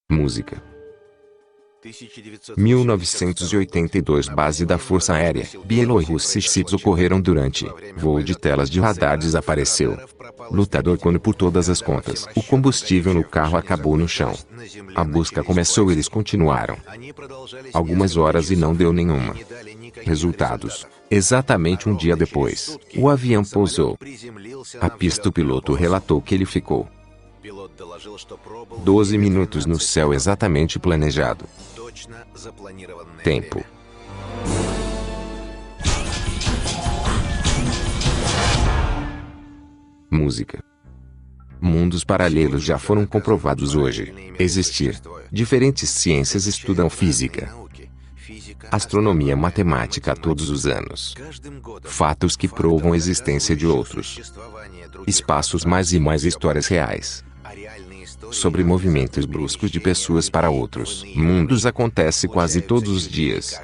Música. 1982 Base da Força Aérea Bielorrússia ocorreram durante voo de telas de radar desapareceu. Lutador quando por todas as contas, o combustível no carro acabou no chão. A busca começou e eles continuaram. Algumas horas e não deu nenhuma. Resultados. Exatamente um dia depois, o avião pousou. A pista o piloto relatou que ele ficou 12 minutos no céu exatamente planejado. Tempo. Música. Mundos paralelos já foram comprovados hoje. Existir. Diferentes ciências estudam física, astronomia, matemática todos os anos. Fatos que provam a existência de outros espaços, mais e mais histórias reais sobre movimentos bruscos de pessoas para outros mundos acontece quase todos os dias.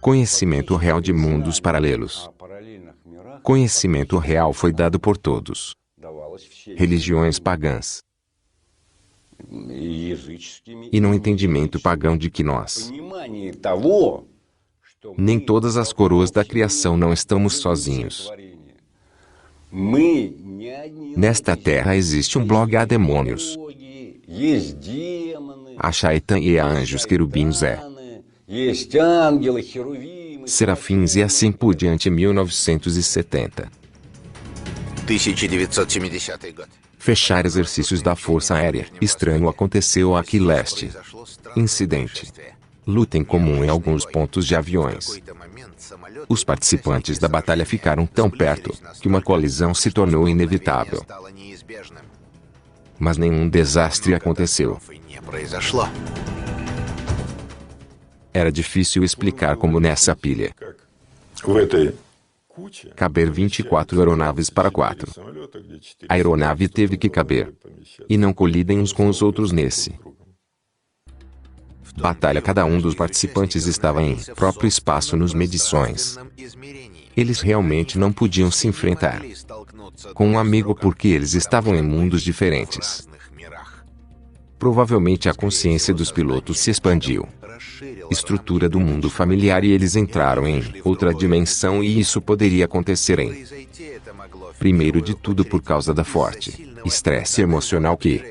Conhecimento real de mundos paralelos. Conhecimento real foi dado por todos. Religiões pagãs. E no entendimento pagão de que nós, nem todas as coroas da criação, não estamos sozinhos. Nesta terra existe um blog há demônios, há Shaitan e há anjos, querubins serafins e assim por diante. 1970. Fechar exercícios da Força Aérea. Estranho aconteceu aqui leste. Incidente. Luta em comum em alguns pontos de aviões. Os participantes da batalha ficaram tão perto que uma colisão se tornou inevitável. Mas nenhum desastre aconteceu. Era difícil explicar como nessa pilha caber 24 aeronaves para 4. A aeronave teve que caber e não colidem uns com os outros nesse batalha. Cada um dos participantes estava em próprio espaço nos medições. Eles realmente não podiam se enfrentar com um amigo porque eles estavam em mundos diferentes. Provavelmente a consciência dos pilotos se expandiu. Estrutura do mundo familiar e eles entraram em outra dimensão, e isso poderia acontecer em primeiro de tudo por causa da forte estresse emocional que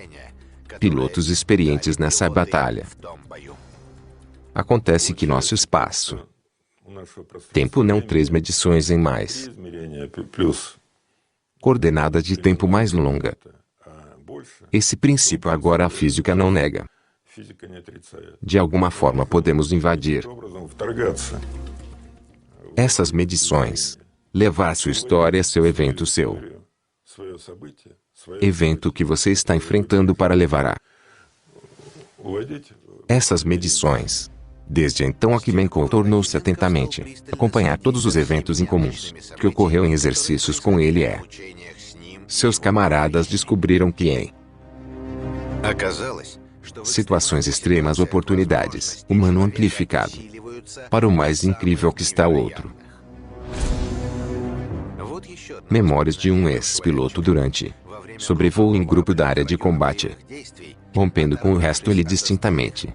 pilotos experientes nessa batalha. Acontece que nosso espaço tempo não 3 medições em mais coordenada de tempo mais longa. Esse princípio agora a física não nega. De alguma forma podemos invadir essas medições, levar sua história, seu evento que você está enfrentando para levar a essas medições. Desde então Akimenko tornou-se atentamente acompanhar todos os eventos incomuns que ocorreu em exercícios com ele. Seus camaradas descobriram que em situações extremas, oportunidades, humano amplificado para o mais incrível que está o outro. Memórias de um ex-piloto durante sobrevoo em grupo da área de combate. Rompendo com o resto, ele distintamente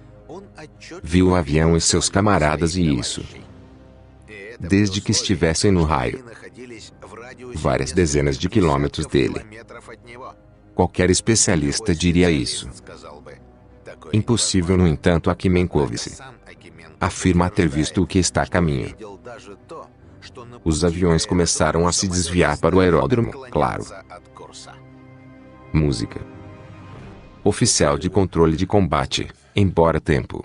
viu o avião e seus camaradas, e isso desde que estivessem no raio várias dezenas de quilômetros dele. Qualquer especialista diria isso. Impossível, no entanto, Akimenkovic afirma ter visto o que está a caminho. Os aviões começaram a se desviar para o aeródromo, claro. Música. Oficial de controle de combate, embora tempo.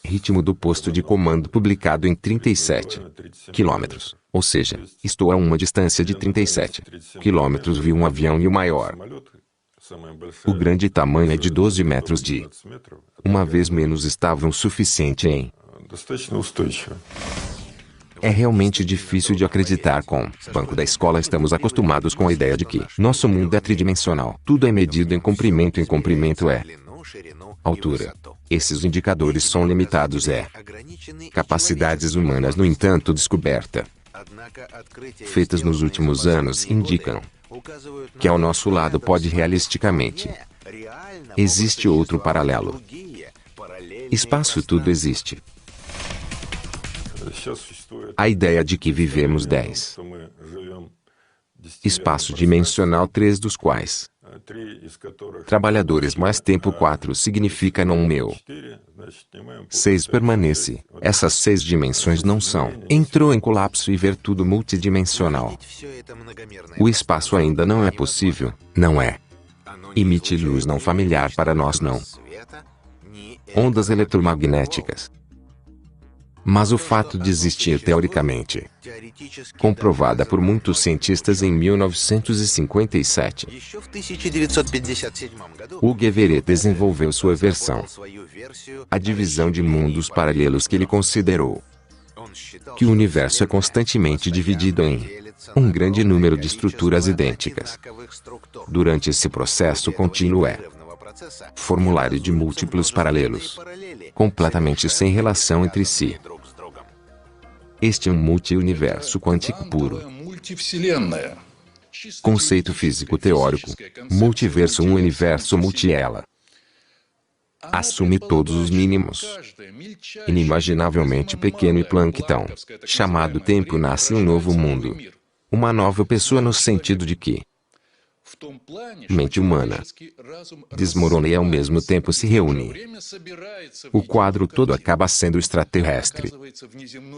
Ritmo do posto de comando publicado em 37 quilômetros. Ou seja, estou a uma distância de 37 quilômetros, vi um avião e o maior. O grande tamanho é de 12 metros de uma vez menos estavam suficiente em. É realmente difícil de acreditar. Com banco da escola estamos acostumados com a ideia de que nosso mundo é tridimensional. Tudo é medido em comprimento é altura. Esses indicadores são limitados. Capacidades humanas, no entanto, descoberta feitas nos últimos anos indicam que ao nosso lado pode realisticamente Existe outro paralelo. Espaço tudo existe. A ideia de que vivemos 10. Espaço dimensional 3 dos quais trabalhadores mais tempo 4 significa não meu. 6 permanece. Essas 6 dimensões não são. Entrou em colapso e ver tudo multidimensional. O espaço ainda não é possível, não é. Emite luz não familiar para nós não. Ondas eletromagnéticas. Mas o fato de existir teoricamente, comprovada por muitos cientistas em 1957, Hugo Everett desenvolveu sua versão, a divisão de mundos paralelos que ele considerou que o universo é constantemente dividido em um grande número de estruturas idênticas. Durante esse processo contínuo formulário de múltiplos paralelos, completamente sem relação entre si. Este é um multi-universo quântico puro. Conceito físico teórico. Multiverso, um universo multi-ela. Assume todos os mínimos, inimaginavelmente pequeno e plâncton, chamado tempo, nasce um novo mundo. Uma nova pessoa no sentido de que mente humana desmorona e ao mesmo tempo se reúne. O quadro todo acaba sendo extraterrestre.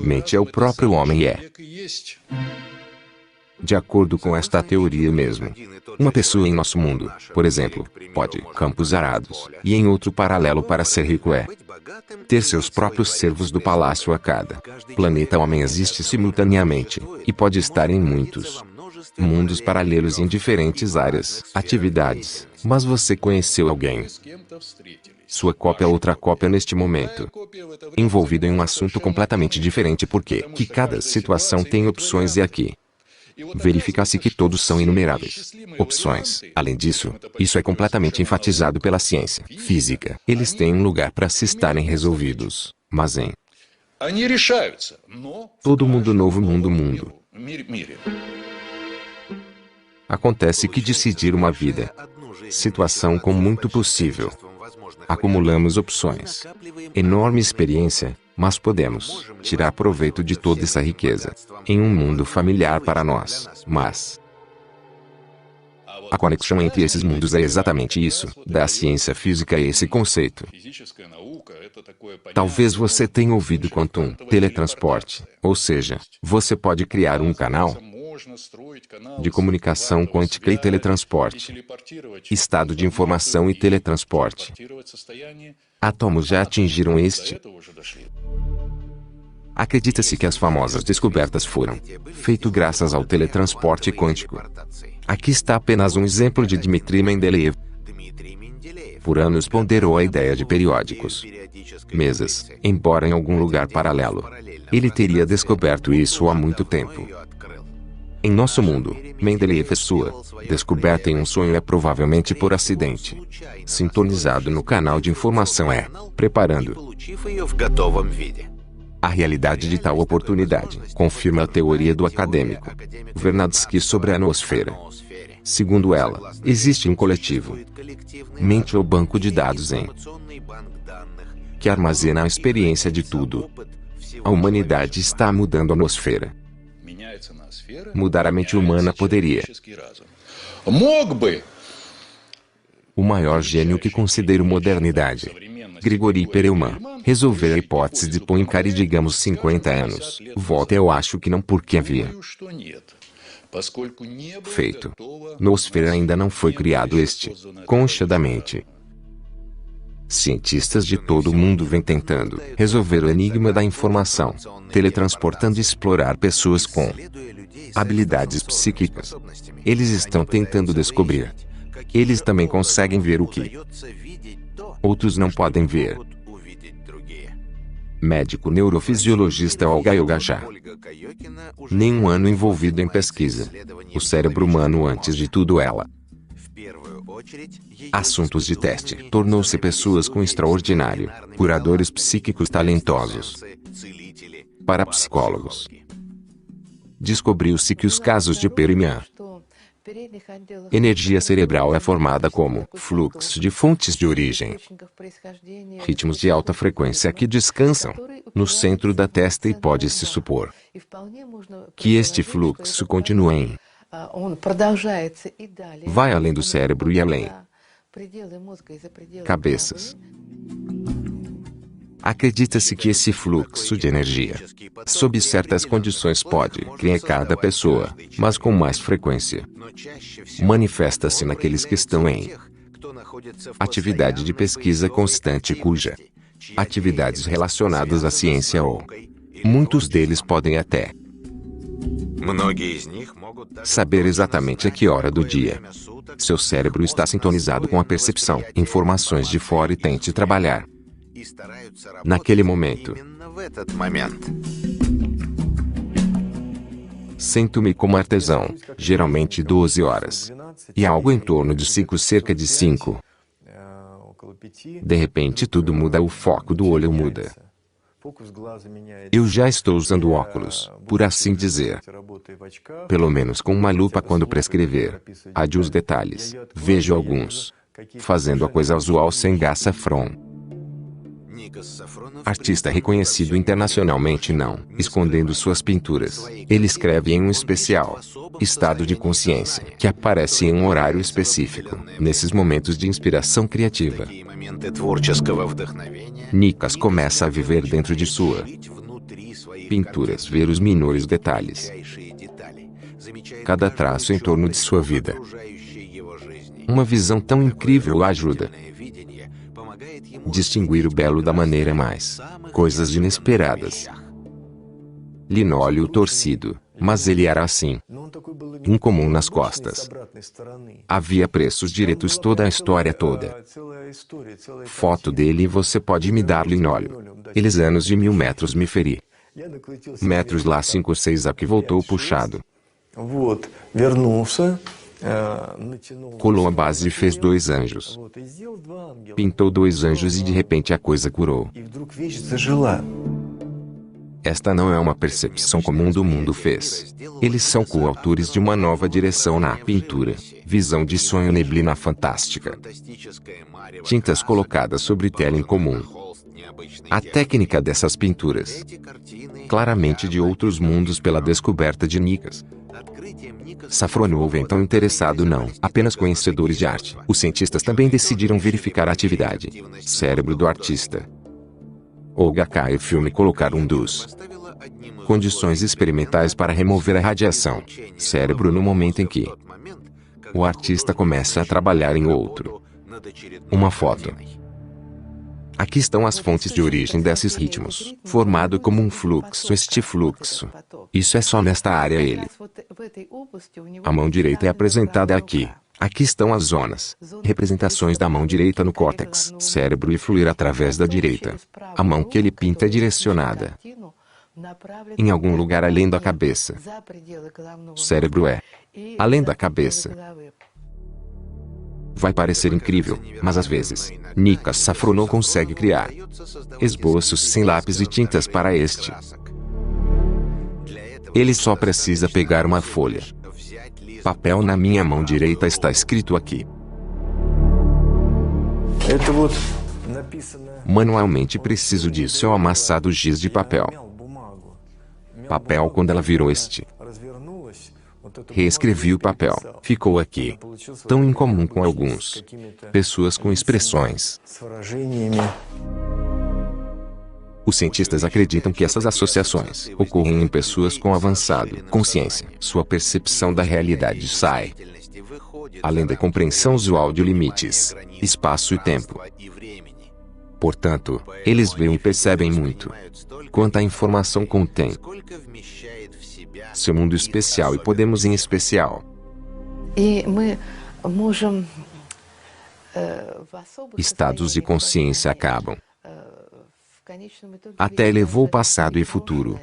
Mente é o próprio homem e é, de acordo com esta teoria mesmo, uma pessoa em nosso mundo, por exemplo, pode campos arados, e em outro paralelo para ser rico ter seus próprios servos do palácio a cada planeta. Homem existe simultaneamente, e pode estar em muitos mundos paralelos em diferentes áreas, atividades, mas você conheceu alguém. Sua cópia é outra cópia neste momento, envolvida em um assunto completamente diferente porque que cada situação tem opções e aqui verifica-se que todos são inumeráveis opções. Além disso, isso é completamente enfatizado pela ciência física. Eles têm um lugar para se estarem resolvidos, mas em todo mundo novo mundo. Acontece que decidir uma vida, situação com muito possível. Acumulamos opções, enorme experiência, mas podemos tirar proveito de toda essa riqueza em um mundo familiar para nós. Mas a conexão entre esses mundos é exatamente isso, da ciência física esse conceito. Talvez você tenha ouvido quantum teletransporte, ou seja, você pode criar um canal de comunicação quântica e teletransporte, estado de informação e teletransporte. Átomos já atingiram este. Acredita-se que as famosas descobertas foram feitas graças ao teletransporte quântico. Aqui está apenas um exemplo de Dmitry Mendeleev. Por anos ponderou a ideia de periódicos, mesas, embora em algum lugar paralelo. Ele teria descoberto isso há muito tempo. Em nosso mundo, Mendeleev fez sua descoberta em um sonho provavelmente por acidente. Sintonizado no canal de informação preparando a realidade de tal oportunidade, confirma a teoria do acadêmico Vernadsky sobre a nosfera. Segundo ela, existe um coletivo, mente ou banco de dados que armazena a experiência de tudo. A humanidade está mudando a nosfera. Mudar a mente humana poderia. O maior gênio que considero modernidade, Grigori Perelman, resolver a hipótese de Poincaré, digamos 50 anos. Volta, eu acho que não, porque havia feito. Nosfera ainda não foi criado este concha da mente. Cientistas de todo o mundo vêm tentando resolver o enigma da informação, teletransportando e explorar pessoas com habilidades psíquicas. Eles estão tentando descobrir. Eles também conseguem ver o que outros não podem ver. Médico neurofisiologista Olga Yogaja. Nenhum ano envolvido em pesquisa. O cérebro humano antes de tudo ela. Assuntos de teste. Tornou-se pessoas com extraordinário, curadores psíquicos talentosos. Parapsicólogos. Descobriu-se que os casos de Perelman Energia cerebral é formada como fluxo de fontes de origem, ritmos de alta frequência que descansam no centro da testa e pode-se supor que este fluxo continue vai além do cérebro e além cabeças. Acredita-se que esse fluxo de energia, sob certas condições, pode criar cada pessoa, mas com mais frequência manifesta-se naqueles que estão em atividade de pesquisa constante cuja atividades relacionadas à ciência ou muitos deles podem até saber exatamente a que hora do dia seu cérebro está sintonizado com a percepção, informações de fora e tente trabalhar naquele momento. Sinto-me como artesão, geralmente 12 horas. E algo em torno de 5, cerca de 5. De repente tudo muda, o foco do olho muda. Eu já estou usando óculos, por assim dizer. Pelo menos com uma lupa quando prescrever. Adio os detalhes. Vejo alguns fazendo a coisa usual sem Nikos Safron. Artista reconhecido internacionalmente, não escondendo suas pinturas. Ele escreve em um especial estado de consciência que aparece em um horário específico, nesses momentos de inspiração criativa. Nikos começa a viver dentro de sua pinturas, ver os menores detalhes, cada traço em torno de sua vida. Uma visão tão incrível o ajuda distinguir o belo da maneira mais coisas inesperadas. Linóleo torcido, mas ele era assim, incomum nas costas. Havia preços diretos, toda a história toda. Foto dele e você pode me dar linóleo. Eles anos de 1000 metros me feri. Metros lá 5 ou 6 aqui voltou puxado. Colou a base e fez 2 anjos. Pintou 2 anjos e de repente a coisa curou. Esta não é uma percepção comum do mundo fez. Eles são coautores de uma nova direção na pintura. Visão de sonho, neblina fantástica. Tintas colocadas sobre tela em comum. A técnica dessas pinturas, claramente de outros mundos pela descoberta de Nikos Safron. Houve então interessado, não apenas conhecedores de arte. Os cientistas também decidiram verificar a atividade cérebro do artista. O HK e filme colocar um dos condições experimentais para remover a radiação cérebro no momento em que o artista começa a trabalhar em outro. Uma foto. Aqui estão as fontes de origem desses ritmos, formado como um fluxo. Este fluxo, isso é só nesta área ele. A mão direita é apresentada aqui. Aqui estão as zonas, representações da mão direita no córtex, cérebro, e fluir através da direita. A mão que ele pinta é direcionada em algum lugar além da cabeça. O cérebro é além da cabeça. Vai parecer incrível, mas às vezes, Nikos Safron não consegue criar esboços sem lápis e tintas para este. Ele só precisa pegar uma folha. Papel na minha mão direita está escrito aqui. Manualmente preciso disso, é o amassado giz de papel. Papel, quando ela virou este. Reescrevi o papel. Ficou aqui. Tão incomum com alguns. Pessoas com expressões. Os cientistas acreditam que essas associações ocorrem em pessoas com avançado consciência. Sua percepção da realidade sai além da compreensão usual de limites, espaço e tempo. Portanto, eles veem e percebem muito quanta informação contém seu mundo especial, e podemos em especial estados de consciência acabam até elevou o passado e futuro,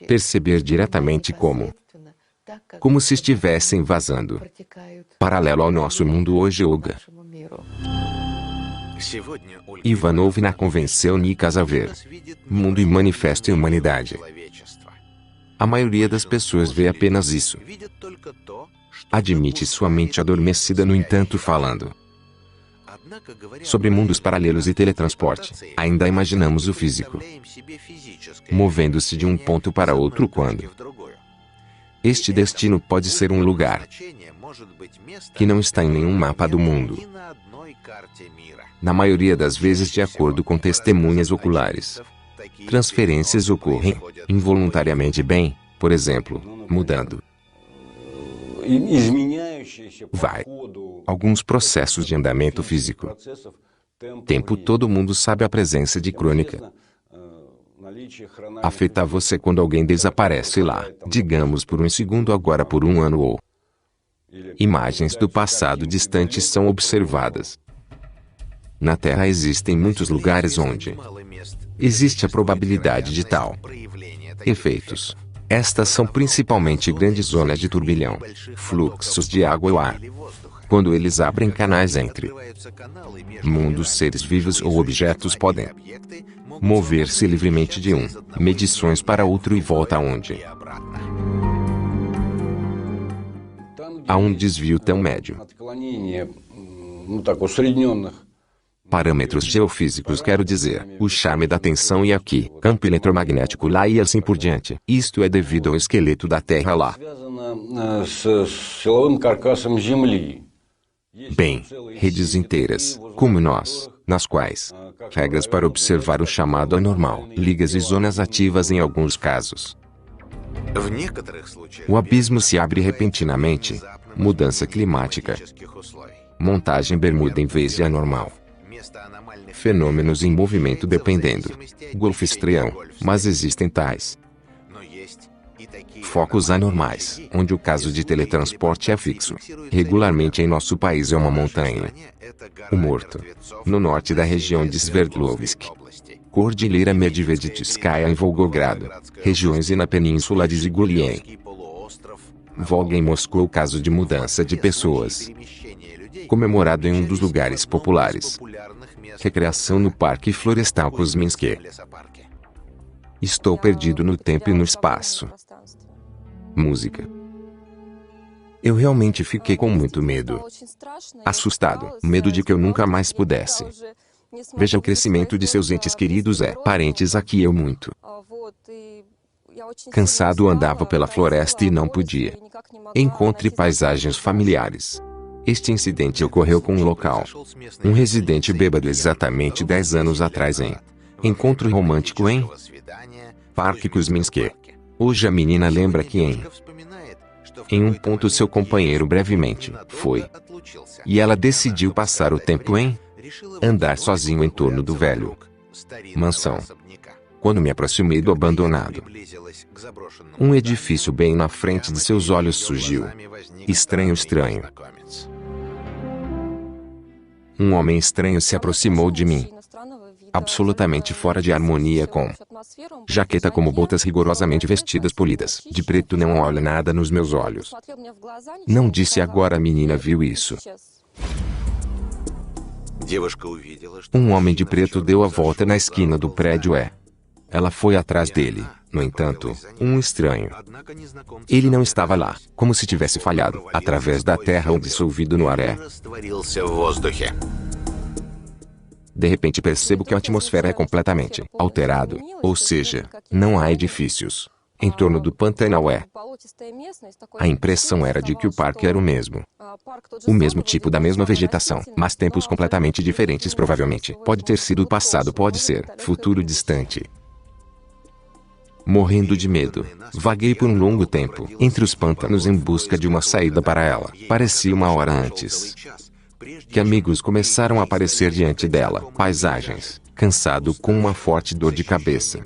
perceber diretamente como se estivessem vazando paralelo ao nosso mundo hoje. Olga Ivanovna convenceu Nikos a ver mundo e manifesto em humanidade. A maioria das pessoas vê apenas isso. Admite sua mente adormecida, no entanto, falando sobre mundos paralelos e teletransporte. Ainda imaginamos o físico movendo-se de um ponto para outro quando este destino pode ser um lugar que não está em nenhum mapa do mundo. Na maioria das vezes, de acordo com testemunhas oculares, transferências ocorrem involuntariamente, bem, por exemplo, mudando alguns processos de andamento físico. Tempo. Todo mundo sabe a presença de crônica. Afeta você quando alguém desaparece lá, digamos por um segundo, agora por um ano, ou imagens do passado distante são observadas. Na Terra existem muitos lugares onde existe a probabilidade de tal efeitos. Estas são principalmente grandes zonas de turbilhão, fluxos de água ou ar. Quando eles abrem canais entre mundos, seres vivos ou objetos podem mover-se livremente de medições para outro e volta aonde há um desvio tão médio. Parâmetros geofísicos, quero dizer, o charme da tensão e aqui, campo eletromagnético lá e assim por diante. Isto é devido ao esqueleto da Terra lá. Bem, redes inteiras, como nós, nas quais regras para observar o chamado anormal, ligas e zonas ativas em alguns casos. O abismo se abre repentinamente, mudança climática, montagem bermuda em vez de anormal. Fenômenos em movimento dependendo. Golfo estreão, mas existem tais focos anormais, onde o caso de teletransporte é fixo. Regularmente em nosso país é uma montanha. O Morto. No norte da região de Sverdlovsk. Cordilheira Medveditskaya em Volgogrado. Regiões e na península de Zigulien. Volga em Moscou, caso de mudança de pessoas. Comemorado em um dos lugares populares. Recreação no Parque Florestal Kuzminski. Estou perdido no tempo e no espaço. Música. Eu realmente fiquei com muito medo. Assustado, medo de que eu nunca mais pudesse. Veja o crescimento de seus entes queridos, parentes aqui eu muito. Cansado andava pela floresta e não podia. Encontre paisagens familiares. Este incidente ocorreu com um local. Um residente bêbado exatamente 10 anos atrás em encontro romântico em Parque Kuzminski. Hoje a menina lembra que em um ponto seu companheiro brevemente foi. E ela decidiu passar o tempo em andar sozinho em torno do velho mansão. Quando me aproximei do abandonado, um edifício bem na frente de seus olhos surgiu. Estranho, estranho. Um homem estranho se aproximou de mim. Absolutamente fora de harmonia com jaqueta como botas rigorosamente vestidas, polidas. De preto, não olha nada nos meus olhos. Não disse agora, a menina viu isso. Um homem de preto deu a volta na esquina do prédio. Ela foi atrás dele. No entanto, um estranho. Ele não estava lá, como se tivesse falhado, através da terra ou dissolvido no ar. De repente percebo que a atmosfera é completamente alterada, ou seja, não há edifícios em torno do Pantanal. A impressão era de que o parque era o mesmo tipo da mesma vegetação, mas tempos completamente diferentes. Provavelmente, pode ter sido o passado, pode ser futuro distante. Morrendo de medo, vaguei por um longo tempo entre os pântanos em busca de uma saída para ela. Parecia uma hora antes que amigos começaram a aparecer diante dela. Paisagens. Cansado, com uma forte dor de cabeça.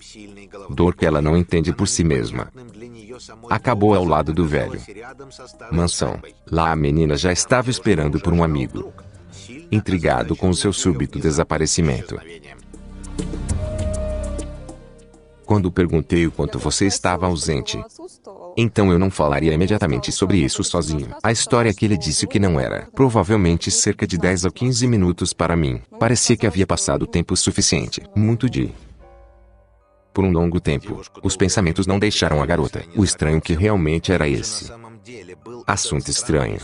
Dor que ela não entende por si mesma. Acabou ao lado do velho mansão. Lá a menina já estava esperando por um amigo, intrigado com o seu súbito desaparecimento. Quando perguntei o quanto você estava ausente, então eu não falaria imediatamente sobre isso sozinho. A história que ele disse que não era, provavelmente cerca de 10 a 15 minutos para mim. Parecia que havia passado tempo suficiente, por um longo tempo. Os pensamentos não deixaram a garota. O estranho que realmente era esse. Assunto estranho.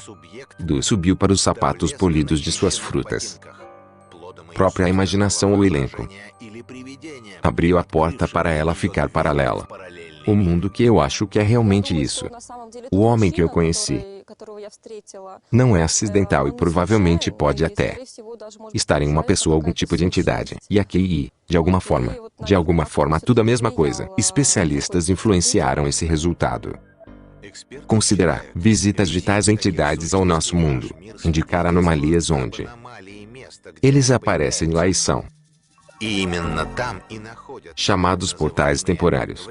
Du subiu para os sapatos polidos de suas frutas. Própria imaginação ou elenco. Abriu a porta para ela ficar paralela. O mundo que eu acho que é realmente isso. O homem que eu conheci não é acidental e provavelmente pode até estar em uma pessoa algum tipo de entidade. E aqui, de alguma forma tudo a mesma coisa. Especialistas influenciaram esse resultado. Considerar visitas de tais entidades ao nosso mundo, indicar anomalias onde eles aparecem lá e são chamados portais temporários.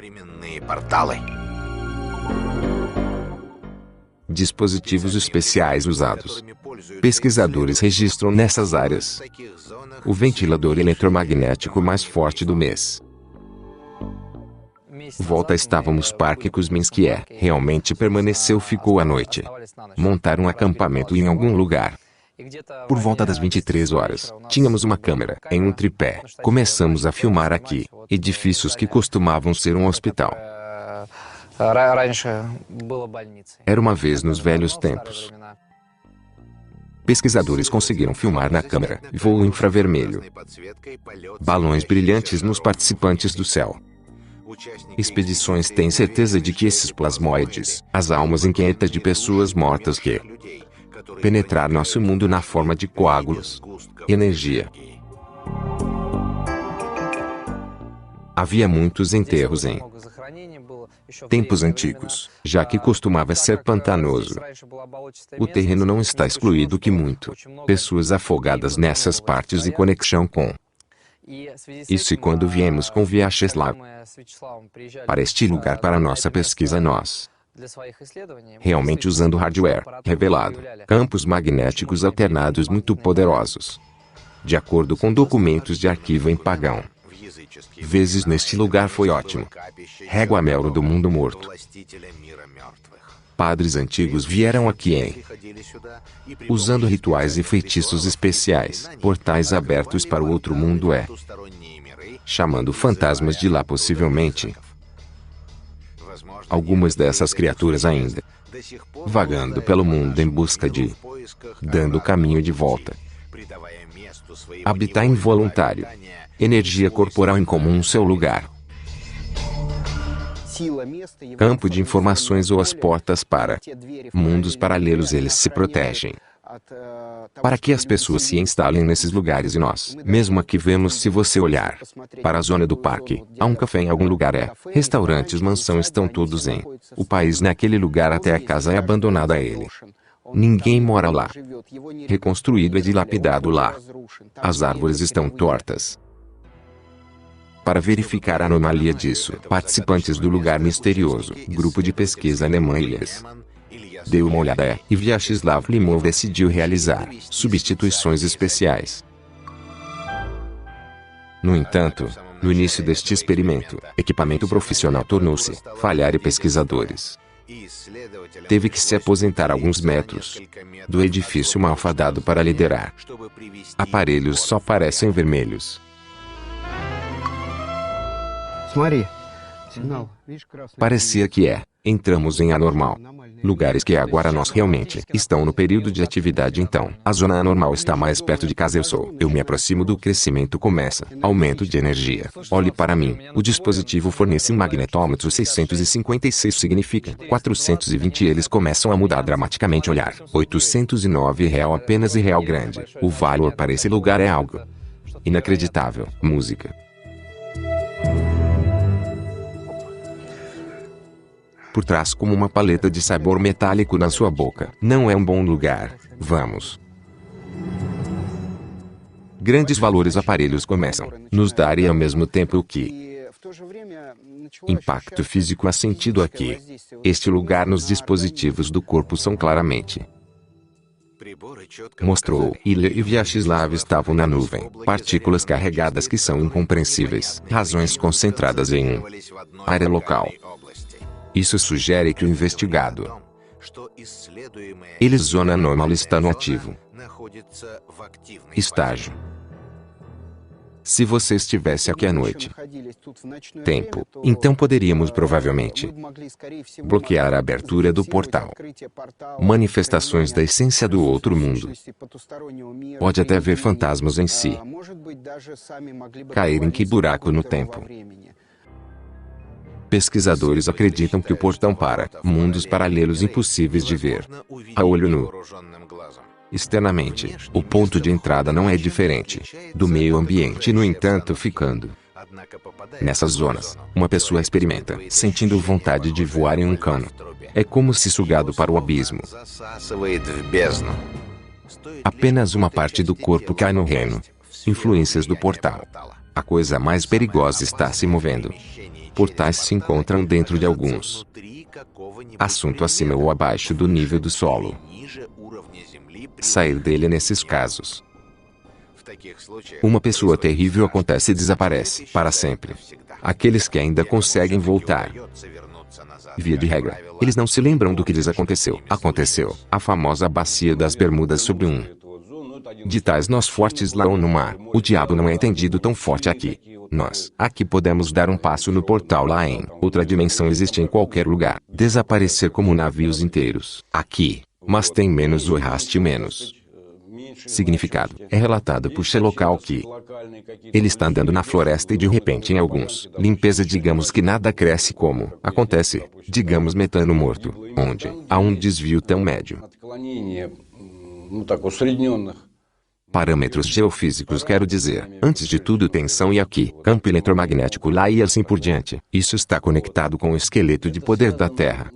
Dispositivos especiais usados. Pesquisadores registram nessas áreas o ventilador eletromagnético mais forte do mês. Volta estávamos Parque Kuzminski realmente permaneceu ficou à noite. Montaram um acampamento em algum lugar. Por volta das 23 horas, tínhamos uma câmera em um tripé. Começamos a filmar aqui, edifícios que costumavam ser um hospital. Era uma vez nos velhos tempos. Pesquisadores conseguiram filmar na câmera voo infravermelho. Balões brilhantes nos participantes do céu. Expedições têm certeza de que esses plasmoides, as almas inquietas de pessoas mortas que penetrar nosso mundo na forma de coágulos, energia. Havia muitos enterros em tempos antigos, já que costumava ser pantanoso. O terreno não está excluído que muito pessoas afogadas nessas partes e conexão com isso. E quando viemos com Vyacheslav para este lugar para nossa pesquisa, nós realmente usando hardware revelado, campos magnéticos alternados muito poderosos. De acordo com documentos de arquivo em pagão. Vezes neste lugar foi ótimo. Régua Melro do mundo morto. Padres antigos vieram aqui usando rituais e feitiços especiais, portais abertos para o outro mundo chamando fantasmas de lá possivelmente. Algumas dessas criaturas ainda vagando pelo mundo em busca de dando o caminho de volta. Habitat involuntário. Energia corporal em comum seu lugar. Campo de informações ou as portas para mundos paralelos eles se protegem. Para que as pessoas se instalem nesses lugares e nós, mesmo aqui vemos se você olhar para a zona do parque, há um café em algum lugar restaurantes, mansão estão todos em o país naquele lugar até a casa é abandonada a ele. Ninguém mora lá. Reconstruído e dilapidado lá. As árvores estão tortas. Para verificar a anomalia disso, participantes do lugar misterioso, grupo de pesquisa alemã Ilhas, deu uma olhada e Vyacheslav Limov decidiu realizar substituições especiais. No entanto, no início deste experimento, equipamento profissional tornou-se falhar e pesquisadores teve que se aposentar a alguns metros do edifício malfadado para liderar. Aparelhos só parecem vermelhos. Parecia que entramos em anormal. Lugares que agora nós realmente estão no período de atividade então. A zona anormal está mais perto de casa eu me aproximo do crescimento começa. Aumento de energia. Olhe para mim. O dispositivo fornece um magnetômetro 656 significa 420 eles começam a mudar dramaticamente olhar. 809 real apenas e real grande. O valor para esse lugar é algo inacreditável. Música. Por trás como uma paleta de sabor metálico na sua boca. Não é um bom lugar. Vamos. Grandes valores aparelhos começam nos dar e ao mesmo tempo o que impacto físico há sentido aqui. Este lugar nos dispositivos do corpo são claramente mostrou. Ilha e Vyacheslav estavam na nuvem. Partículas carregadas que são incompreensíveis. Razões concentradas em área local. Isso sugere que o investigado zona anômala está no ativo estágio. Se você estivesse aqui à noite, tempo, então poderíamos provavelmente bloquear a abertura do portal. Manifestações da essência do outro mundo. Pode até ver fantasmas em si. Cair em que buraco no tempo? Pesquisadores acreditam que o portão para mundos paralelos impossíveis de ver a olho nu. Externamente, o ponto de entrada não é diferente do meio ambiente, no entanto, ficando nessas zonas, uma pessoa experimenta sentindo vontade de voar em um cano. É como se sugado para o abismo. Apenas uma parte do corpo cai no reino. Influências do portal. A coisa mais perigosa está se movendo. Portais se encontram dentro de alguns. Assunto acima ou abaixo do nível do solo. Sair dele nesses casos. Uma pessoa terrível acontece e desaparece para sempre. Aqueles que ainda conseguem voltar. Via de regra, eles não se lembram do que lhes aconteceu. Aconteceu a famosa bacia das Bermudas sobre um de tais nós fortes lá ou no mar. O diabo não é entendido tão forte aqui. Nós, aqui podemos dar um passo no portal lá em outra dimensão existe em qualquer lugar. Desaparecer como navios inteiros. Aqui. Mas tem menos o arraste menos. Significado. É relatado por Sherlock que ele está andando na floresta e de repente em alguns limpeza digamos que nada cresce como acontece, digamos metano morto, onde há um desvio tão médio. Parâmetros geofísicos quero dizer, antes de tudo tensão e aqui, campo eletromagnético lá e assim por diante. Isso está conectado com o esqueleto de poder da Terra.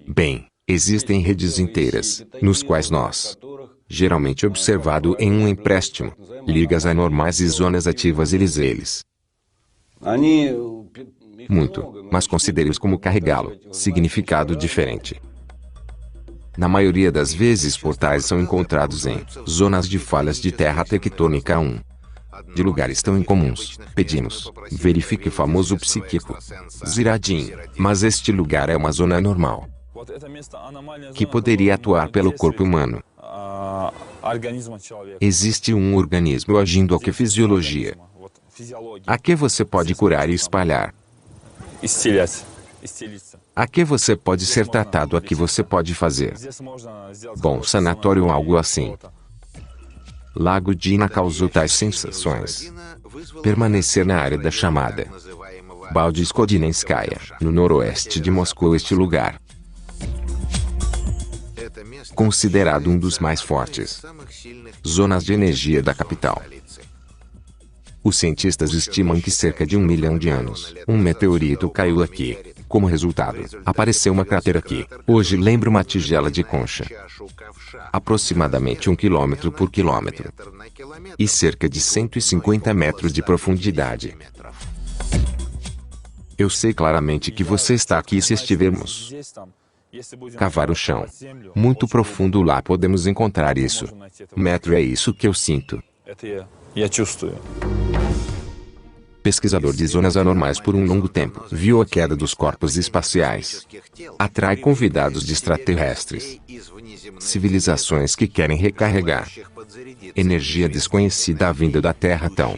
Bem, existem redes inteiras, nos quais nós, geralmente observado em um empréstimo, ligas anormais e zonas ativas eles. Muito, mas considere-os como carregá-lo, significado diferente. Na maioria das vezes portais são encontrados em zonas de falhas de terra tectônica 1. De lugares tão incomuns, pedimos, verifique o famoso psíquico Ziradim, mas este lugar é uma zona anormal, que poderia atuar pelo corpo humano. Existe um organismo agindo ao que fisiologia. A que você pode curar e espalhar? A que você pode ser tratado, a que você pode fazer? Bom, sanatório ou algo assim. Lago Dina causou tais sensações. Permanecer na área da chamada Baldisko-Dinenskaya, no noroeste de Moscou. Este lugar, considerado um dos mais fortes zonas de energia da capital. Os cientistas estimam que cerca de 1 milhão de anos, um meteorito caiu aqui. Como resultado, apareceu uma cratera aqui. Hoje lembra uma tigela de concha. Aproximadamente 1 quilômetro por quilômetro. E cerca de 150 metros de profundidade. Eu sei claramente que você está aqui se estivermos cavar o chão muito profundo lá podemos encontrar isso. Metro é isso que eu sinto. Pesquisador de zonas anormais por um longo tempo, viu a queda dos corpos espaciais. Atrai convidados de extraterrestres. Civilizações que querem recarregar energia desconhecida à vinda da Terra tão.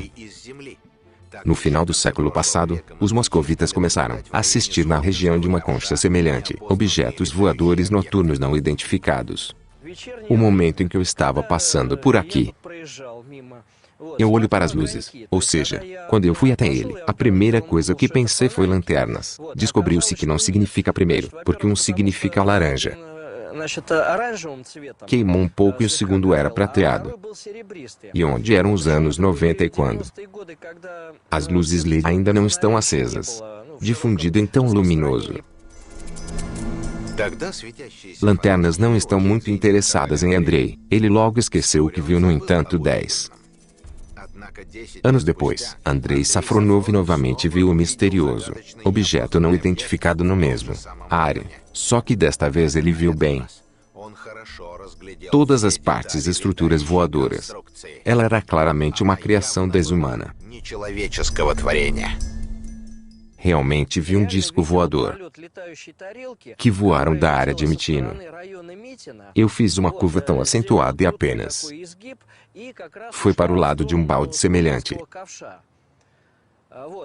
No final do século passado, os moscovitas começaram a assistir na região de uma concha semelhante, objetos voadores noturnos não identificados. O momento em que eu estava passando por aqui, eu olho para as luzes, ou seja, quando eu fui até ele, a primeira coisa que pensei foi lanternas. Descobriu-se que não significa primeiro, porque um significa laranja. Queimou um pouco e o segundo era prateado. E onde eram os anos 90 e quando as luzes LED ainda não estão acesas. Difundido então luminoso. Lanternas não estão muito interessadas em Andrei. Ele logo esqueceu o que viu, no entanto, 10 anos depois, Andrei Safronov novamente viu o misterioso objeto não identificado no mesmo área, só que desta vez ele viu bem todas as partes e estruturas voadoras. Ela era claramente uma criação desumana. Realmente vi um disco voador que voaram da área de Mitino. Eu fiz uma curva tão acentuada e apenas foi para o lado de um balde semelhante.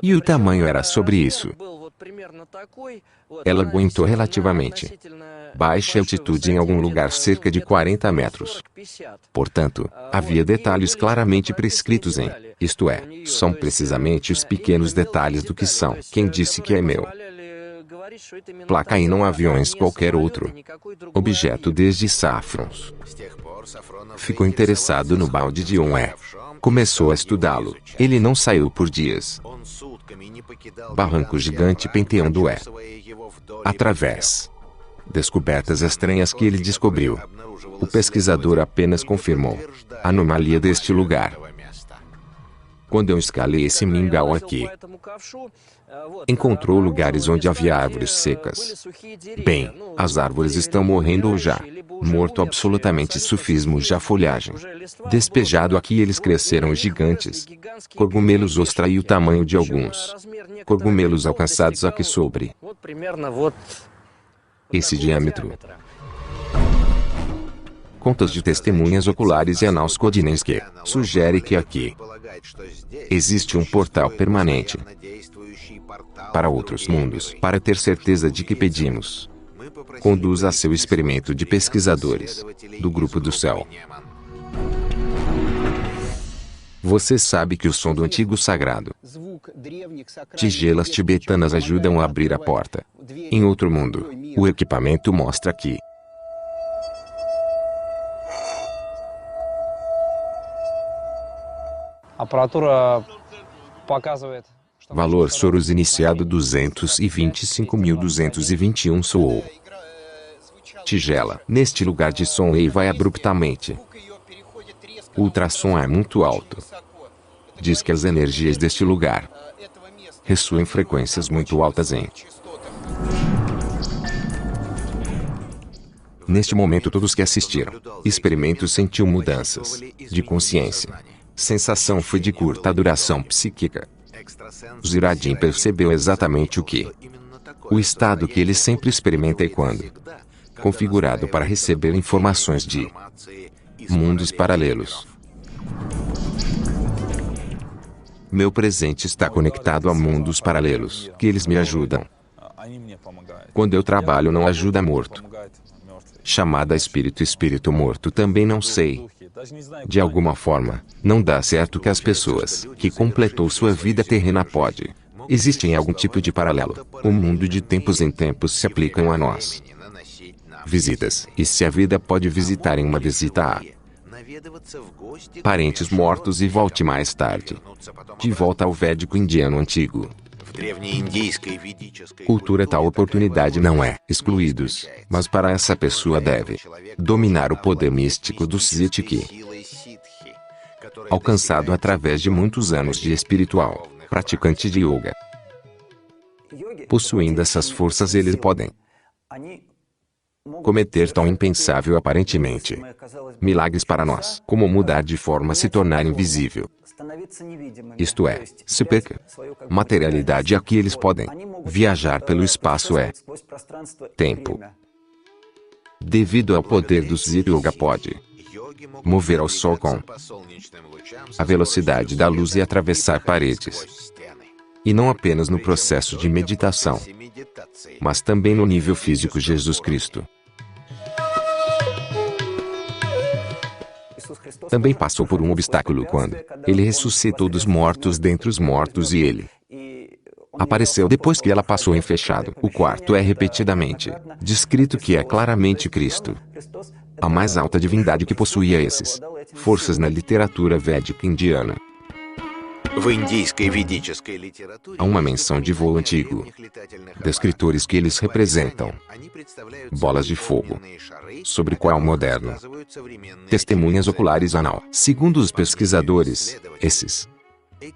E o tamanho era sobre isso. Ela aguentou relativamente baixa altitude em algum lugar cerca de 40 metros. Portanto, havia detalhes claramente prescritos em, isto é, são precisamente os pequenos detalhes do que são. Quem disse que é meu? Placa e não aviões qualquer outro objeto desde Safrons. Ficou interessado no balde de Oné. Começou a estudá-lo. Ele não saiu por dias. Barranco gigante penteando é. Através descobertas estranhas que ele descobriu. O pesquisador apenas confirmou a anomalia deste lugar. Quando eu escalei esse mingau aqui, encontrou lugares onde havia árvores secas. Bem, as árvores estão morrendo ou já morto absolutamente sufismo já folhagem. Despejado aqui eles cresceram gigantes. Cogumelos ostra e o tamanho de alguns cogumelos alcançados aqui sobre esse diâmetro. Contas de testemunhas oculares e Anaus Codinenski sugere que aqui existe um portal permanente para outros mundos. Para ter certeza de que pedimos, conduza a seu experimento de pesquisadores do Grupo do Céu. Você sabe que o som do antigo sagrado tigelas tibetanas ajudam a abrir a porta. Em outro mundo, o equipamento mostra que valor Soros iniciado 225.221 soou. Tigela. Neste lugar de som e vai abruptamente. O ultrassom é muito alto. Diz que as energias deste lugar ressoam em frequências muito altas em. Neste momento todos que assistiram experimento sentiu mudanças de consciência. Sensação foi de curta duração psíquica. Ziradim percebeu exatamente o que? O estado que ele sempre experimenta e quando configurado para receber informações de mundos paralelos. Meu presente está conectado a mundos paralelos, que eles me ajudam. Quando eu trabalho não ajuda morto. Chamada espírito morto também não sei. De alguma forma, não dá certo que as pessoas que completou sua vida terrena pode. Existem algum tipo de paralelo. O mundo de tempos em tempos se aplicam a nós. Visitas. E se a vida pode visitar em uma visita a parentes mortos e volte mais tarde. De volta ao védico indiano antigo. Cultura tal oportunidade não é excluídos, mas para essa pessoa deve dominar o poder místico do Siddhi, alcançado através de muitos anos de espiritual praticante de yoga. Possuindo essas forças eles podem cometer tão impensável aparentemente milagres para nós, como mudar de forma se tornar invisível. Isto é, se perca materialidade aqui eles podem viajar pelo espaço tempo. Devido ao poder do Siddhi Yoga pode mover ao Sol com a velocidade da luz e atravessar paredes. E não apenas no processo de meditação, mas também no nível físico Jesus Cristo. Também passou por um obstáculo quando ele ressuscitou dos mortos dentre os mortos e ele apareceu depois que ela passou em fechado. O quarto é repetidamente descrito que é claramente Cristo, a mais alta divindade que possuía esses forças na literatura védica indiana. Há uma menção de voo antigo, descritores que eles representam bolas de fogo, sobre qual moderno testemunhas oculares anal. Segundo os pesquisadores, esses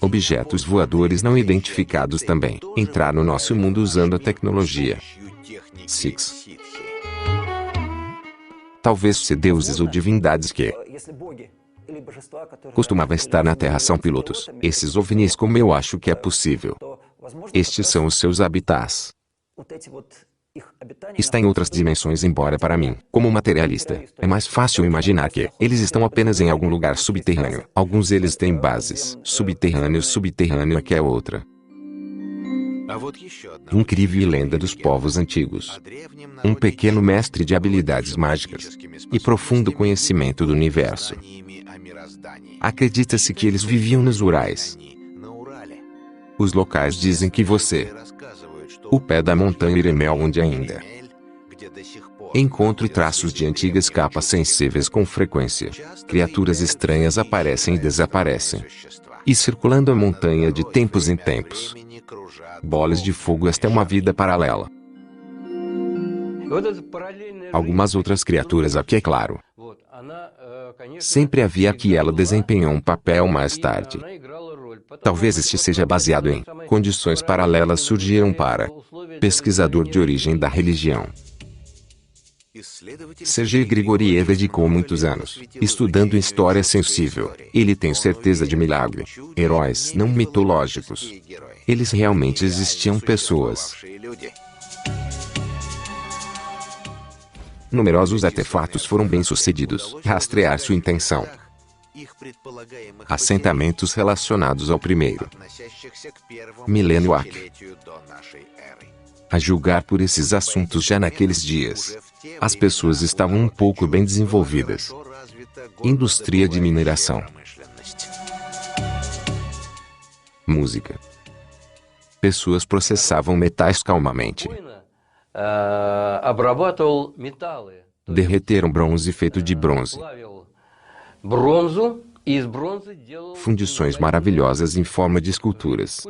objetos voadores não identificados também entraram no nosso mundo usando a tecnologia Six. Talvez se deuses ou divindades que costumava estar na Terra são pilotos. Esses ovnis, como eu acho que é possível Estes são os seus habitats. Está em outras dimensões, embora para mim, como materialista, é mais fácil imaginar que eles estão apenas em algum lugar subterrâneo. Alguns deles têm bases. Subterrâneo que é outra. Incrível lenda dos povos antigos. Um pequeno mestre de habilidades mágicas e profundo conhecimento do universo. Acredita-se que eles viviam nos Urais. Os locais dizem que o pé da montanha Iremel, onde ainda encontro traços de antigas capas sensíveis com frequência. Criaturas estranhas aparecem e desaparecem. E circulando a montanha de tempos em tempos. Bolas de fogo, esta é uma vida paralela. Algumas outras criaturas aqui, é claro. Sempre havia aqui, ela desempenhou um papel mais tarde. Talvez este seja baseado em condições paralelas surgiram para pesquisador de origem da religião. Sergei Grigoriev dedicou muitos anos estudando história sensível. Ele tem certeza de milagre. Heróis não mitológicos. Eles realmente existiam, pessoas. Numerosos artefatos foram bem-sucedidos. Rastrear sua intenção. Assentamentos relacionados ao primeiro milênio AC. A julgar por esses assuntos, já naqueles dias, as pessoas estavam um pouco bem desenvolvidas. Indústria de mineração. Música. Pessoas processavam metais calmamente. Derreteram bronze feito de bronze. Fundições maravilhosas em forma de esculturas,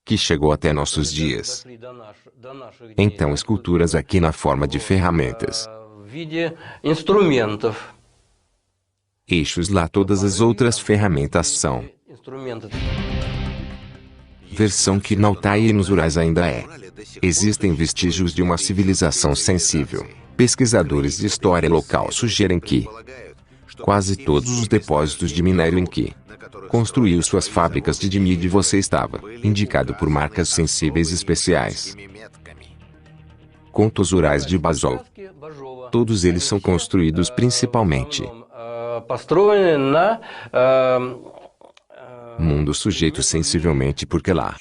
que chegou até nossos dias. Então, esculturas aqui na forma de ferramentas. Eixos lá, todas as outras ferramentas são. Versão que na Altai e nos Urais ainda é. Existem vestígios de uma civilização sensível. Pesquisadores de história local sugerem que quase todos os depósitos de minério em que construiu suas fábricas de DIMID você estava indicado por marcas sensíveis especiais. Contos Urais de basol. Todos eles são construídos principalmente mundo sujeito sensivelmente, porque lá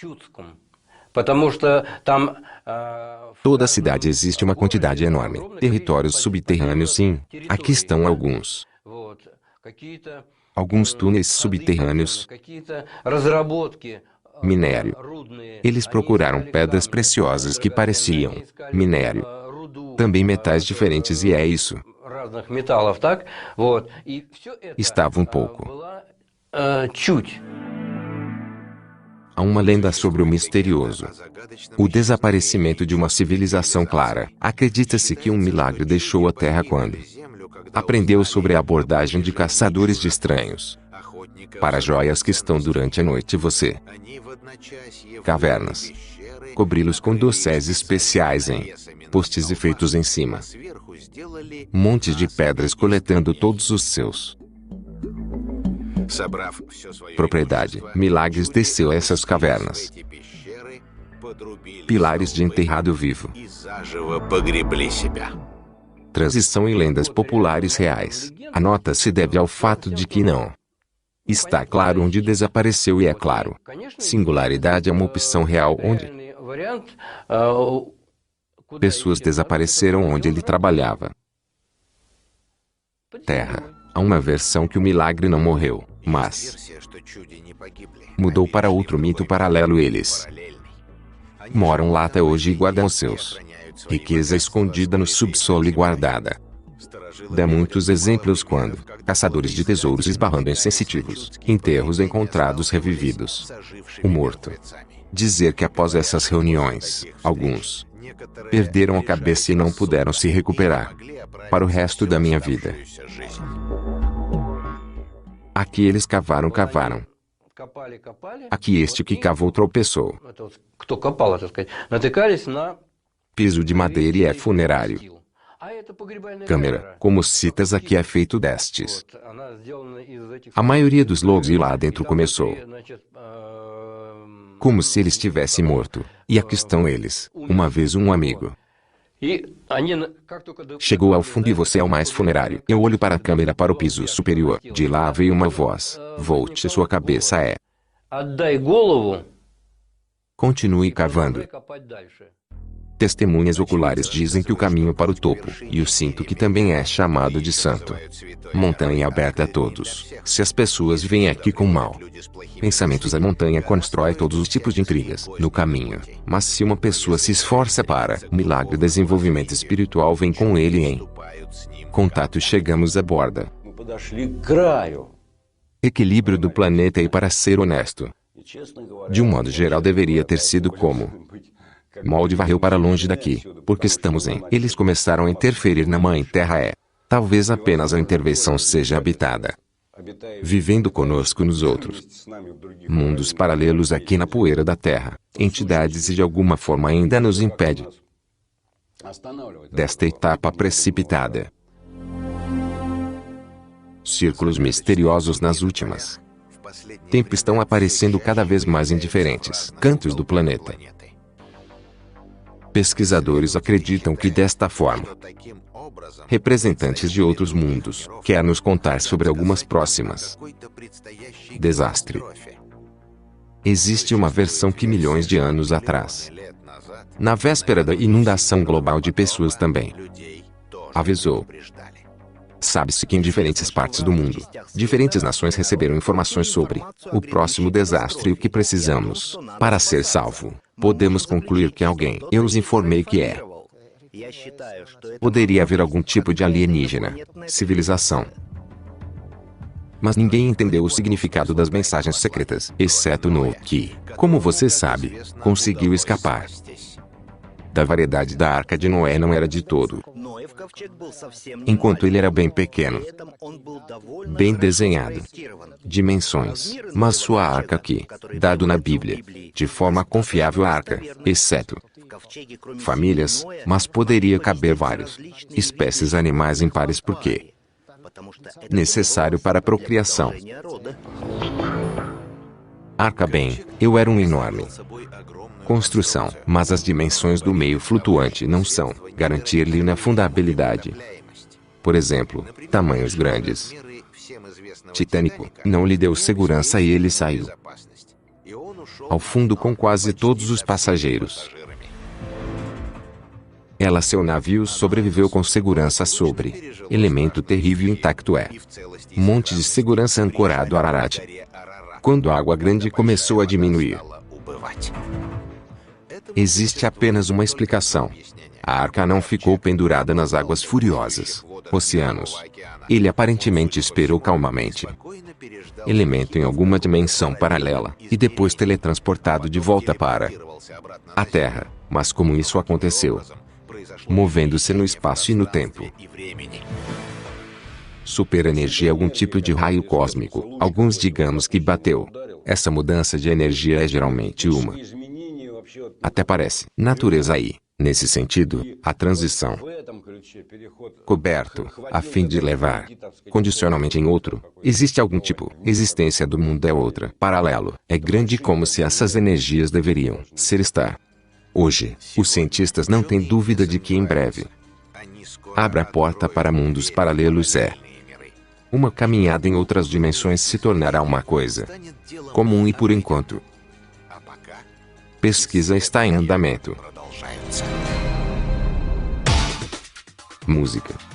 toda a cidade existe uma quantidade enorme. Territórios subterrâneos, sim. Aqui estão alguns. Alguns túneis subterrâneos. Minério. Eles procuraram pedras preciosas que pareciam minério. Também metais diferentes, e é isso. Estava um pouco. Há uma lenda sobre o misterioso. O desaparecimento de uma civilização clara. Acredita-se que um milagre deixou a Terra quando aprendeu sobre a abordagem de caçadores de estranhos. Para joias que estão durante a noite cavernas. Cobri-los com dosséis especiais em postes e feitos em cima. Montes de pedras coletando todos os seus propriedade. Milagres desceu a essas cavernas. Pilares de enterrado vivo. Transição em lendas populares reais. A nota se deve ao fato de que não está claro onde desapareceu, e é claro. Singularidade é uma opção real onde pessoas desapareceram onde ele trabalhava. Terra. Há uma versão que o milagre não morreu, mas mudou para outro mito paralelo. Eles moram lá até hoje e guardam os seus riqueza escondida no subsolo e guardada. Dá muitos exemplos quando caçadores de tesouros esbarrando em sensitivos, enterros encontrados revividos. O morto. Dizer que após essas reuniões, alguns perderam a cabeça e não puderam se recuperar para o resto da minha vida. Aqui eles cavaram. Aqui este que cavou tropeçou. Piso de madeira e é funerário. Câmera, como citas aqui, é feito destes. A maioria dos logos e lá dentro começou como se ele estivesse morto. E aqui estão eles. Uma vez um amigo chegou ao fundo e você é o mais funerário. Eu olho para a câmera, para o piso superior. De lá veio uma voz. Volte, sua cabeça é. Continue cavando. Testemunhas oculares dizem que o caminho para o topo, e eu sinto que também é chamado de santo. Montanha aberta a todos. Se as pessoas vêm aqui com mal pensamentos, a montanha constrói todos os tipos de intrigas no caminho. Mas se uma pessoa se esforça para o milagre, desenvolvimento espiritual vem com ele em contato, chegamos à borda. Equilíbrio do planeta. E para ser honesto, de um modo geral deveria ter sido como molde varreu para longe daqui, porque estamos em. Eles começaram a interferir na Mãe Terra. Talvez apenas a intervenção seja habitada, vivendo conosco nos outros mundos paralelos aqui na poeira da Terra. Entidades e de alguma forma ainda nos impede desta etapa precipitada. Círculos misteriosos nas últimas tempos estão aparecendo cada vez mais em diferentes cantos do planeta. Pesquisadores acreditam que desta forma, representantes de outros mundos querem nos contar sobre algumas próximas desastre. Existe uma versão que milhões de anos atrás, na véspera da inundação global de pessoas também, avisou. Sabe-se que em diferentes partes do mundo, diferentes nações receberam informações sobre o próximo desastre e o que precisamos para ser salvo. Podemos concluir que alguém, eu os informei que é. Poderia haver algum tipo de alienígena, civilização. Mas ninguém entendeu o significado das mensagens secretas, exceto Noé, que, como você sabe, conseguiu escapar da variedade da Arca de Noé. Não era de todo. Enquanto ele era bem pequeno, bem desenhado, dimensões, mas sua arca aqui, dado na Bíblia, de forma confiável, a arca, exceto famílias, mas poderia caber vários espécies animais impares, porque necessário para a procriação. Arca, bem, eu era um enorme construção, mas as dimensões do meio flutuante não são garantir-lhe na fundabilidade. Por exemplo, tamanhos grandes. Titânico não lhe deu segurança e ele saiu ao fundo com quase todos os passageiros. Seu navio sobreviveu com segurança sobre elemento terrível intacto, monte de segurança ancorado a Ararat. Quando a água grande começou a diminuir, existe apenas uma explicação. A arca não ficou pendurada nas águas furiosas, oceanos. Ele aparentemente esperou calmamente elemento em alguma dimensão paralela, e depois teletransportado de volta para a Terra. Mas como isso aconteceu? Movendo-se no espaço e no tempo. Superenergia é algum tipo de raio cósmico. Alguns digamos que bateu. Essa mudança de energia é geralmente uma. Até parece natureza aí. Nesse sentido, a transição coberto, a fim de levar condicionalmente em outro, existe algum tipo, existência do mundo é outra, paralelo, é grande como se essas energias deveriam ser estar. Hoje, os cientistas não têm dúvida de que em breve abra a porta para mundos paralelos uma caminhada em outras dimensões se tornará uma coisa comum e por enquanto pesquisa está em andamento. Música.